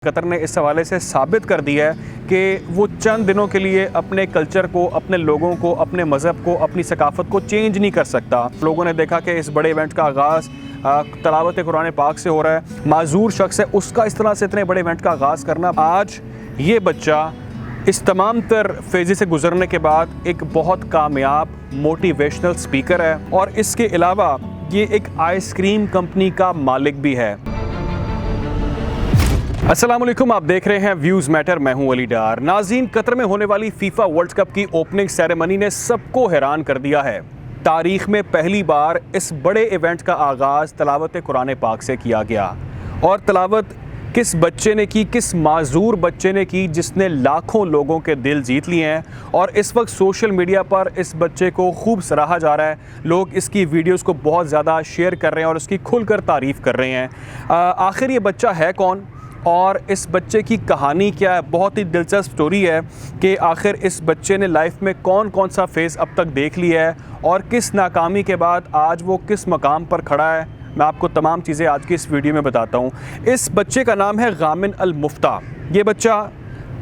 Qatar ने इस हवाले से साबित कर दिया है कि वो चंद दिनों के लिए अपने कल्चर को, अपने लोगों को, अपने मज़हब को, अपनी सकाफ़त को चेंज नहीं कर सकता। लोगों ने देखा कि इस बड़े इवेंट का आगाज़ तलावत कुरान पाक से हो रहा है। माजूर शख्स है, उसका इस तरह से इतने बड़े इवेंट का आगाज़ करना। आज ये बच्चा इस तमाम तर फेज़े से गुजरने के बाद एक बहुत कामयाब मोटिवेशनल स्पीकर है और इसके अलावा ये एक आइसक्रीम कंपनी का मालिक भी है। अस्सलाम वालेकुम, आप देख रहे हैं व्यूज़ मैटर। मैं हूं अली डार। नाज़रीन, कतर में होने वाली फीफा वर्ल्ड कप की ओपनिंग सेरेमनी ने सबको हैरान कर दिया है। तारीख में पहली बार इस बड़े इवेंट का आगाज़ तलावत कुरान पाक से किया गया। और तलावत किस बच्चे ने की, किस माजूर बच्चे ने की, जिसने लाखों लोगों के दिल जीत लिए हैं। और इस वक्त सोशल मीडिया पर इस बच्चे को खूब सराहा जा रहा है। लोग इसकी वीडियोस को बहुत ज़्यादा शेयर कर रहे हैं और उसकी खुलकर तारीफ़ कर रहे हैं। आखिर ये बच्चा है कौन और इस बच्चे की कहानी क्या है? बहुत ही दिलचस्प स्टोरी है कि आखिर इस बच्चे ने लाइफ में कौन कौन सा फेज़ अब तक देख लिया है और किस नाकामी के बाद आज वो किस मकाम पर खड़ा है। मैं आपको तमाम चीज़ें आज की इस वीडियो में बताता हूँ। इस बच्चे का नाम है गामिन अल मुफ्ता। ये बच्चा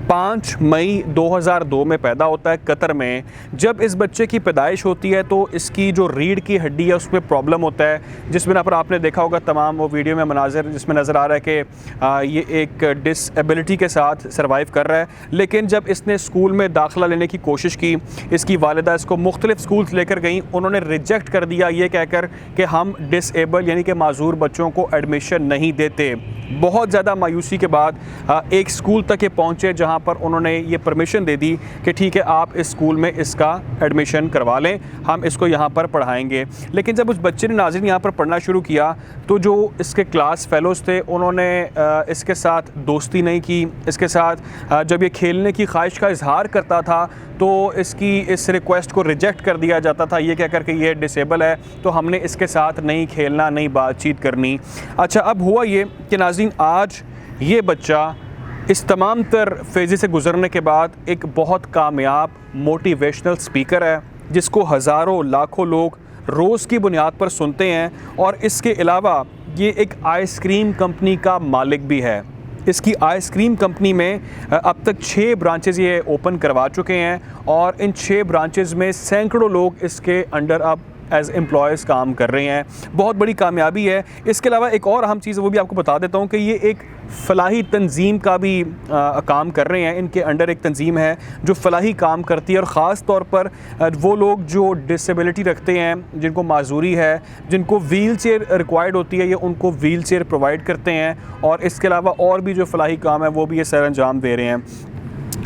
5 मई 2002 में पैदा होता है कतर में। जब इस बच्चे की पैदाइश होती है तो इसकी जो रीढ़ की हड्डी है उसमें प्रॉब्लम होता है, जिसमें पर आपने देखा होगा तमाम वो वीडियो में मनाज़र, जिसमें नज़र आ रहा है कि ये एक डिसेबिलिटी के साथ सर्वाइव कर रहा है। लेकिन जब इसने स्कूल में दाखिला लेने की कोशिश की, इसकी वालिदा इसको मुख्तलिफ़ स्कूल्स लेकर गई। उन्होंने रिजेक्ट कर दिया ये कहकर कि हम डिसेबल यानी कि माजूर बच्चों को एडमिशन नहीं देते। बहुत ज़्यादा मायूसी के बाद एक स्कूल तक ये पहुँचे जहाँ पर उन्होंने ये परमिशन दे दी कि ठीक है, आप इस स्कूल में इसका एडमिशन करवा लें, हम इसको यहाँ पर पढ़ाएंगे। लेकिन जब उस बच्चे ने नाज़रीन यहाँ पर पढ़ना शुरू किया तो जो इसके क्लास फेलोज़ थे उन्होंने इसके साथ दोस्ती नहीं की। इसके साथ जब ये खेलने की ख्वाहिश का इजहार करता था तो इसकी इस रिक्वेस्ट को रिजेक्ट कर दिया जाता था ये कहकर के ये डिसेबल है, तो हमने इसके साथ नहीं खेलना, नहीं बातचीत करनी। अच्छा, अब हुआ ये कि नाज़रीन आज ये बच्चा इस तमाम तर फेज़े से गुजरने के बाद एक बहुत कामयाब मोटिवेशनल स्पीकर है जिसको हज़ारों लाखों लोग रोज़ की बुनियाद पर सुनते हैं। और इसके अलावा ये एक आइसक्रीम कंपनी का मालिक भी है। इसकी आइसक्रीम कंपनी में अब तक 6 ब्रांचेज़ ये ओपन करवा चुके हैं और इन 6 ब्रांचेज़ में सैकड़ों लोग इसके अंडर अब एज़ एम्प्लॉयज़ काम कर रहे हैं। बहुत बड़ी कामयाबी है। इसके अलावा एक और अहम चीज़ वो भी आपको बता देता हूँ कि ये एक फ़लाही तंजीम का भी काम कर रहे हैं। इनके अंडर एक तंजीम है जो फ़लाही काम करती है और ख़ास तौर पर वो लोग जो डिसेबिलिटी रखते हैं, जिनको माजूरी है, जिनको व्हील चेयर रिक्वायर्ड होती है, ये उनको व्हील चेयर प्रोवाइड करते हैं। और इसके अलावा और भी जो फ़लाही काम है वो भी ये सर अंजाम दे रहे हैं।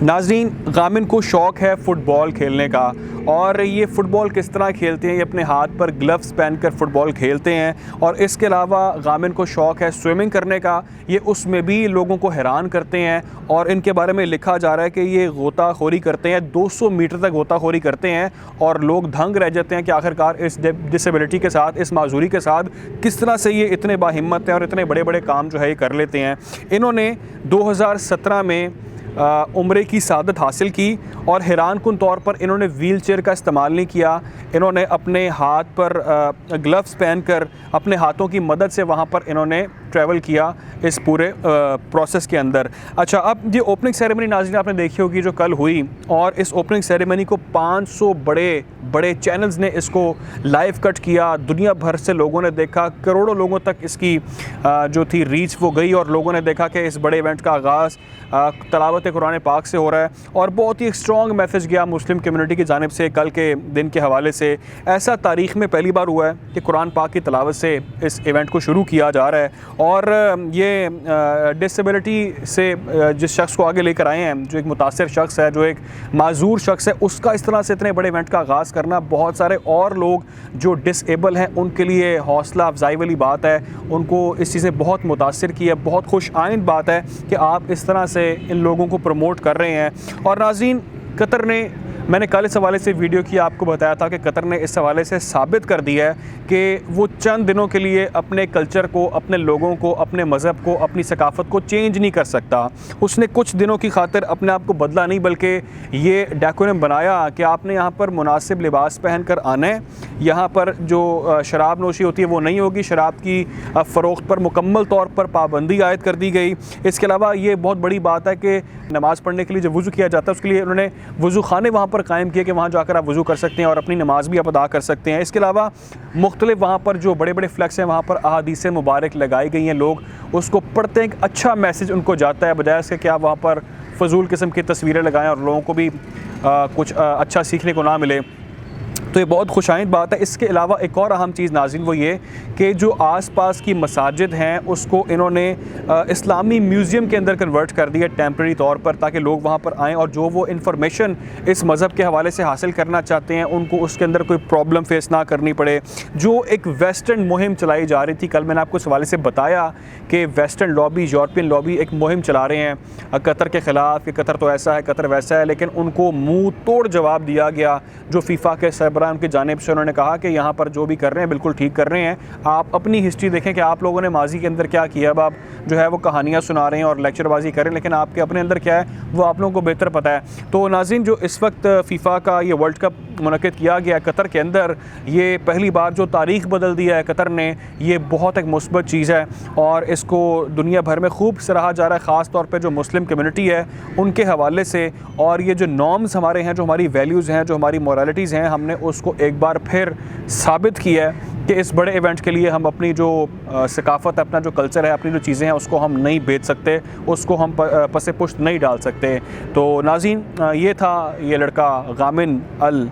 नाज़रीन, गामिन को शौक़ है फ़ुटबॉल खेलने का और ये फ़ुटबॉल किस तरह खेलते हैं, ये अपने हाथ पर ग्लव्स पहनकर फ़ुटबॉल खेलते हैं। और इसके अलावा गामिन को शौक़ है स्विमिंग करने का, ये उसमें भी लोगों को हैरान करते हैं। और इनके बारे में लिखा जा रहा है कि ये गोताखोरी करते हैं, 200 मीटर तक गोताखोरी करते हैं और लोग दंग रह जाते हैं कि आखिरकार इस डिसेबिलिटी के साथ, इस माजूरी के साथ किस तरह से ये इतने बाहिम्मत हैं और इतने बड़े बड़े काम जो है ये कर लेते हैं। इन्होंने 2017 में उम्रे की सादत हासिल की और हैरानकुन तौर पर इन्होंने व्हील चेयर का इस्तेमाल नहीं किया। इन्होंने अपने हाथ पर ग्लव्स पहनकर अपने हाथों की मदद से वहाँ पर इन्होंने ट्रैवल किया इस पूरे प्रोसेस के अंदर। अच्छा, अब ये ओपनिंग सेरेमनी नाज़रीन आपने देखी होगी जो कल हुई, और इस ओपनिंग सेरेमनी को 500 बड़े बड़े चैनल्स ने इसको लाइव कट किया। दुनिया भर से लोगों ने देखा, करोड़ों लोगों तक इसकी जो थी रीच वो गई और लोगों ने देखा कि इस बड़े इवेंट का आगाज़ तलावत कुरान पाक से हो रहा है। और बहुत ही स्ट्रॉन्ग मैसेज गया मुस्लिम कम्युनिटी की जानिब से कल के दिन के हवाले से। ऐसा तारीख़ में पहली बार हुआ है कि कुरान पाक की तिलावत से इस इवेंट को शुरू किया जा रहा है। और ये डिसेबिलिटी से जिस शख्स को आगे लेकर आए हैं, जो एक मुतासिर शख्स है, जो एक माजूर शख्स है, उसका इस तरह से इतने बड़े इवेंट का आगाज़ करना, बहुत सारे और लोग जो डिसेबल हैं उनके लिए हौसला अफजाई वाली बात है। उनको इस चीज़ से बहुत मुतासिर की है। बहुत खुश आइंद बात है कि आप इस तरह से इन लोगों को प्रमोट कर रहे हैं। और नाज़रीन, कतर ने, मैंने कल इस हवाले से वीडियो की आपको बताया था कि कतर ने इस हवाले से साबित कर दिया है कि वो चंद दिनों के लिए अपने कल्चर को, अपने लोगों को, अपने मज़हब को, अपनी सकाफ़त को चेंज नहीं कर सकता। उसने कुछ दिनों की खातिर अपने आप को बदला नहीं, बल्कि ये डेकोरम बनाया कि आपने यहाँ पर मुनासिब लिबास पहन कर आना है, यहाँ पर जो शराब नोशी होती है वो नहीं होगी, शराब की फ़रोख्त पर मुकम्मल तौर पर पाबंदी आयद कर दी गई। इसके अलावा ये बहुत बड़ी बात है कि नमाज़ पढ़ने के लिए जब वज़ू किया जाता है उसके लिए उन्होंने वज़ू खाने वहाँ पर कायम किए कि वहाँ जाकर आप वज़ू कर सकते हैं और अपनी नमाज़ भी आप अदा कर सकते हैं। इसके अलावा मुख्तलिफ वहाँ पर जो बड़े बड़े फ्लैक्स हैं वहाँ पर अहादीस मुबारक लगाई गई हैं, लोग उसको पढ़ते हैं, एक अच्छा मैसेज उनको जाता है, बजाय इसके कि आप वहाँ पर फजूल किस्म की तस्वीरें लगाएं और लोगों को भी कुछ अच्छा सीखने को ना मिले। तो ये बहुत खुशाइंद बात है। इसके अलावा एक और अहम चीज़ नाज़रीन वो ये कि जो आसपास की मसाजिद हैं उसको इन्होंने इस्लामी म्यूज़ियम के अंदर कन्वर्ट कर दिया टेम्प्रेरी तौर पर, ताकि लोग वहाँ पर आएँ और जो वो इन्फॉर्मेशन इस मज़हब के हवाले से हासिल करना चाहते हैं उनको उसके अंदर कोई प्रॉब्लम फेस ना करनी पड़े। जो एक वेस्टर्न मुहिम चलाई जा रही थी, कल मैंने आपको इस हवाले से बताया कि वेस्टर्न लॉबी, यूरोपियन लॉबी एक मुहिम चला रहे हैं कतर के ख़िलाफ़ कि कतर तो ऐसा है, कतर वैसा है, लेकिन उनको मुँह तोड़ जवाब दिया गया। जो फीफा के सरबराह उनकी जानिब से उन्होंने कहा कि यहाँ पर जो भी कर रहे हैं बिल्कुल ठीक कर रहे हैं, आप अपनी हिस्ट्री देखें कि आप लोगों ने माजी के अंदर क्या किया। अब आप जो है वो कहानियाँ सुना रहे हैं और लेक्चरबाजी कर रहे हैं, लेकिन आपके अपने अंदर क्या है वो आप लोगों को बेहतर पता है। तो नाज़रीन, जो इस वक्त फीफा का ये वर्ल्ड कप मुनक़िद किया गया कतर के अंदर, ये पहली बार जो तारीख़ बदल दिया है कतर ने, ये बहुत एक मुस्बत चीज़ है और इसको दुनिया भर में खूब सराहा जा रहा है, ख़ास तौर पे जो मुस्लिम कम्युनिटी है उनके हवाले से। और ये जो नॉर्म्स हमारे हैं, जो हमारी वैल्यूज़ हैं, जो हमारी मोरालिटीज़ हैं, हमने उसको एक बार फिर साबित किया है कि इस बड़े इवेंट के लिए हम अपनी जो सकाफ़त, अपना जो कल्चर है, अपनी जो चीज़ें हैं उसको हम नहीं बेच सकते, उसको हम पसे पुश्त नहीं डाल सकते। तो नाज़रीन, ये था ये लड़का गामिन अल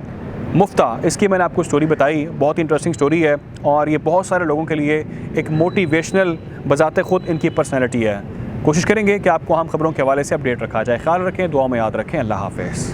मुफ्ता, इसकी मैंने आपको स्टोरी बताई, बहुत ही इंटरेस्टिंग स्टोरी है और ये बहुत सारे लोगों के लिए एक मोटिवेशनल बज़ाते ख़ुद इनकी पर्सनैलिटी है। कोशिश करेंगे कि आपको अहम खबरों के हवाले से अपडेट रखा जाए। ख्याल रखें, दुआ में याद रखें। अल्लाह हाफ़िज़।